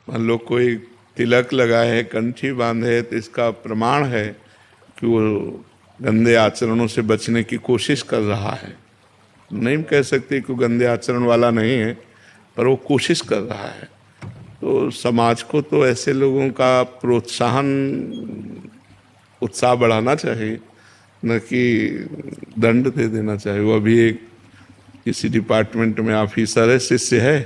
मान लो कोई तिलक लगाए है, कंठी बांधे, तो इसका प्रमाण है कि वो गंदे आचरणों से बचने की कोशिश कर रहा है। नहीं कह सकते कि वो गंदे आचरण वाला नहीं है, पर वो कोशिश कर रहा है। तो समाज को तो ऐसे लोगों का प्रोत्साहन, उत्साह बढ़ाना चाहिए, न कि दंड दे देना चाहिए। वो अभी एक किसी डिपार्टमेंट में ऑफिसर है, शिष्य है,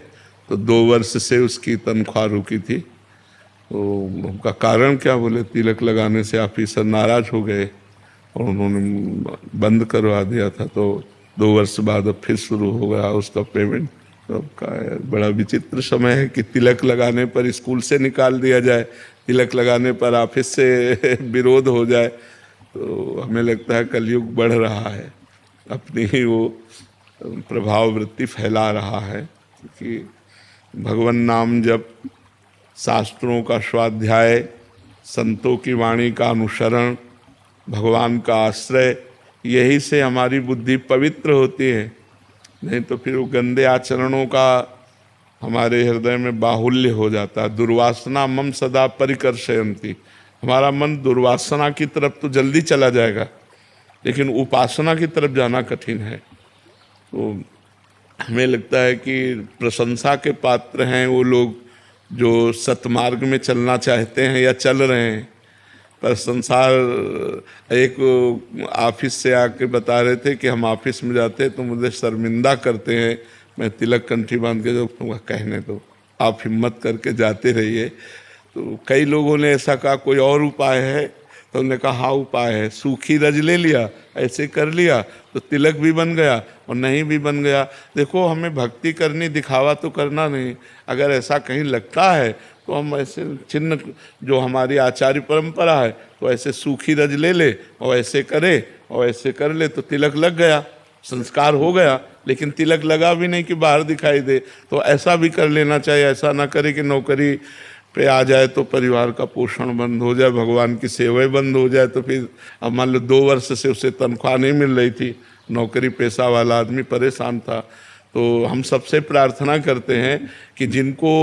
तो 2 वर्ष से उसकी तनख्वाह रुकी थी। तो उनका कारण क्या, बोले तिलक लगाने से ऑफिसर नाराज हो गए और उन्होंने बंद करवा दिया था। तो 2 वर्ष बाद अब फिर शुरू हो गया उसका पेमेंट। तो का बड़ा विचित्र समय है कि तिलक लगाने पर स्कूल से निकाल दिया जाए, तिलक लगाने पर ऑफिस से विरोध हो जाए। तो हमें लगता है कलयुग बढ़ रहा है, अपनी ही वो प्रभाव वृत्ति फैला रहा है। क्योंकि भगवान नाम जप, शास्त्रों का स्वाध्याय, संतों की वाणी का अनुसरण, भगवान का आश्रय, यही से हमारी बुद्धि पवित्र होती है। नहीं तो फिर वो गंदे आचरणों का हमारे हृदय में बाहुल्य हो जाता है। दुर्वासना मम सदा परिकर्षयन्ति, हमारा मन दुर्वासना की तरफ तो जल्दी चला जाएगा, लेकिन उपासना की तरफ जाना कठिन है। तो हमें लगता है कि प्रशंसा के पात्र हैं वो लोग जो सतमार्ग में चलना चाहते हैं या चल रहे हैं। पर संसार, एक ऑफिस से आके बता रहे थे कि हम ऑफिस में जाते हैं तो मुझे शर्मिंदा करते हैं, मैं तिलक कंठी बांध के, जो कहने दो, आप हिम्मत करके जाते रहिए। तो कई लोगों ने ऐसा कहा कोई और उपाय है, तो उन्होंने कहा हाँ उपाय है, सूखी रज ले लिया, ऐसे कर लिया तो तिलक भी बन गया और नहीं भी बन गया। देखो, हमें भक्ति करनी, दिखावा तो करना नहीं। अगर ऐसा कहीं लगता है तो हम ऐसे चिन्ह, जो हमारी आचार्य परंपरा है, तो ऐसे सूखी रज ले ले और ऐसे करे और ऐसे कर ले तो तिलक लग गया, संस्कार हो गया। लेकिन तिलक लगा भी नहीं कि बाहर दिखाई दे, तो ऐसा भी कर लेना चाहिए। ऐसा ना करे कि नौकरी पे आ जाए तो परिवार का पोषण बंद हो जाए, भगवान की सेवाएं बंद हो जाए। तो फिर अब मान लो 2 वर्ष से उसे तनख्वाह नहीं मिल रही थी, नौकरी पेशा वाला आदमी परेशान था। तो हम सबसे प्रार्थना करते हैं कि जिनको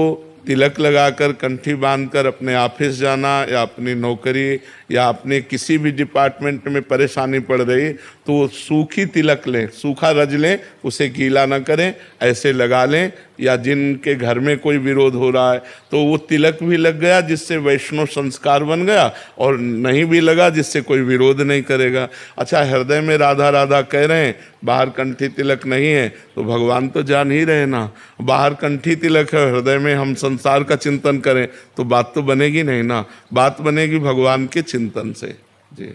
तिलक लगाकर, कंठी बांधकर अपने ऑफिस जाना या अपनी नौकरी या अपने किसी भी डिपार्टमेंट में परेशानी पड़ रही, तो वो सूखी तिलक लें, सूखा रज लें, उसे गीला ना करें, ऐसे लगा लें। या जिनके घर में कोई विरोध हो रहा है तो वो तिलक भी लग गया जिससे वैष्णव संस्कार बन गया, और नहीं भी लगा जिससे कोई विरोध नहीं करेगा। अच्छा, हृदय में राधा राधा कह रहे हैं, बाहर कंठी तिलक नहीं है, तो भगवान तो जान ही रहे ना। बाहर कंठी तिलक है, हृदय में हम संसार का चिंतन करें तो बात तो बनेगी नहीं ना, बात बनेगी भगवान के चिंतन से। जी।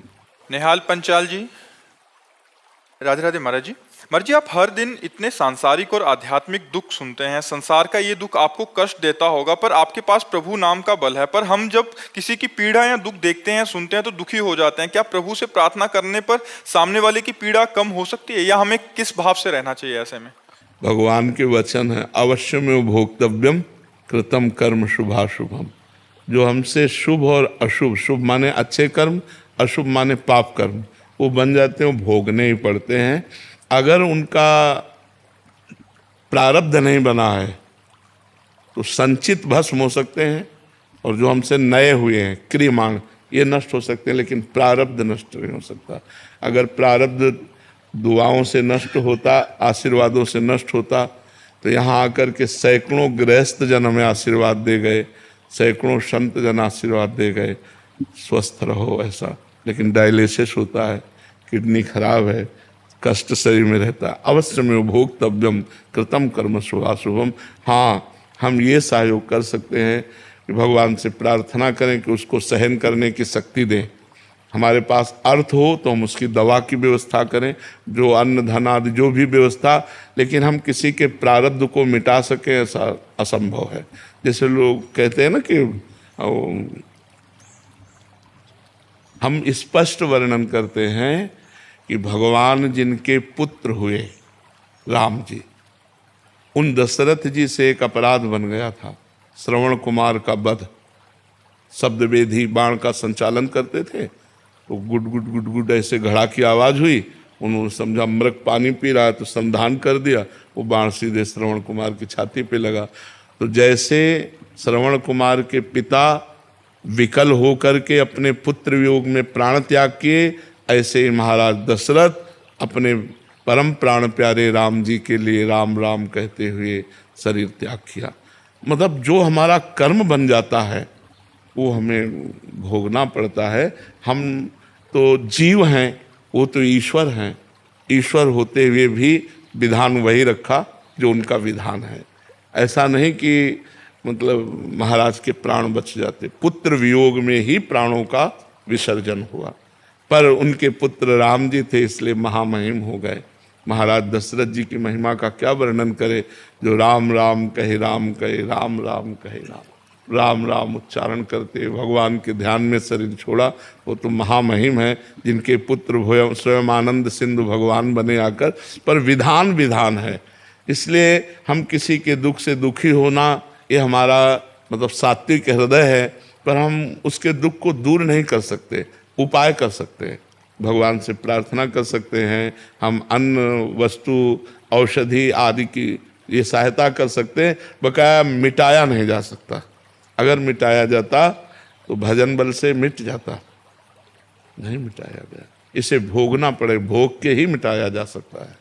निहाल पंचाल जी, राधे राधे महाराज जी। महाराज जी, आप हर दिन इतने सांसारिक और आध्यात्मिक दुख सुनते हैं, संसार का ये दुख आपको कष्ट देता होगा, पर आपके पास प्रभु नाम का बल है। पर हम जब किसी की पीड़ा या दुख देखते हैं, सुनते हैं, तो दुखी हो जाते हैं। क्या प्रभु से प्रार्थना करने पर सामने वाले की पीड़ा कम हो सकती है, या हमें किस भाव से रहना चाहिए ऐसे में? भगवान के वचन है, अवश्य में भोक्तव्यम कृतम कर्म शुभाशुभम। जो हमसे शुभ और अशुभ, शुभ माने अच्छे कर्म, अशुभ माने पाप कर्म, वो बन जाते हैं, वो भोगने ही पड़ते हैं। अगर उनका प्रारब्ध नहीं बना है तो संचित भस्म हो सकते हैं, और जो हमसे नए हुए हैं क्रियमाण, ये नष्ट हो सकते हैं, लेकिन प्रारब्ध नष्ट नहीं हो सकता। अगर प्रारब्ध दुआओं से नष्ट होता, आशीर्वादों से नष्ट होता, तो यहाँ आकर के सैकड़ों गृहस्थ जन हमें आशीर्वाद दे गए, सैकड़ों संत जन आशीर्वाद दे गए, स्वस्थ रहो ऐसा। लेकिन डायलिसिस होता है, किडनी खराब है, कष्ट शरीर में रहता है। अवश्य में भोक्तव्यम कृतम कर्म शुभाशुभम। हाँ, हम ये सहयोग कर सकते हैं कि भगवान से प्रार्थना करें कि उसको सहन करने की शक्ति दें। हमारे पास अर्थ हो तो हम उसकी दवा की व्यवस्था करें, जो अन्न धन आदि जो भी व्यवस्था, लेकिन हम किसी के प्रारब्ध को मिटा सकें ऐसा असंभव है। जैसे लोग कहते हैं ना कि हम स्पष्ट वर्णन करते हैं कि भगवान जिनके पुत्र हुए राम जी, उन दशरथ जी से एक अपराध बन गया था, श्रवण कुमार का वध। शब्द वेदी बाण का संचालन करते थे, तो गुड गुड गुड गुड ऐसे घड़ा की आवाज़ हुई, उन्होंने समझा मृग पानी पी रहा है, तो संधान कर दिया, वो बाण सीधे श्रवण कुमार की छाती पे लगा। तो जैसे श्रवण कुमार के पिता विकल होकर के अपने पुत्र वियोग में प्राण त्याग किए, ऐसे ही महाराज दशरथ अपने परम प्राण प्यारे राम जी के लिए राम राम कहते हुए शरीर त्याग किया। मतलब जो हमारा कर्म बन जाता है वो हमें भोगना पड़ता है। हम तो जीव हैं, वो तो ईश्वर हैं। ईश्वर होते हुए भी विधान वही रखा जो उनका विधान है। ऐसा नहीं कि मतलब महाराज के प्राण बच जाते, पुत्र वियोग में ही प्राणों का विसर्जन हुआ। पर उनके पुत्र राम जी थे इसलिए महामहिम हो गए। महाराज दशरथ जी की महिमा का क्या वर्णन करे, जो राम राम कहे राम कहे, राम राम कहे राम, राम राम उच्चारण करते भगवान के ध्यान में शरीर छोड़ा। वो तो महामहिम है जिनके पुत्र स्वयं आनंद सिंधु भगवान बने आकर। पर विधान विधान है, इसलिए हम किसी के दुख से दुखी होना ये हमारा मतलब सात्विक हृदय है। पर हम उसके दुख को दूर नहीं कर सकते, उपाय कर सकते हैं, भगवान से प्रार्थना कर सकते हैं। हम अन्न वस्तु औषधि आदि की ये सहायता कर सकते हैं, बकाया मिटाया नहीं जा सकता। अगर मिटाया जाता तो भजन बल से मिट जाता, नहीं मिटाया गया। इसे भोगना पड़े, भोग के ही मिटाया जा सकता है।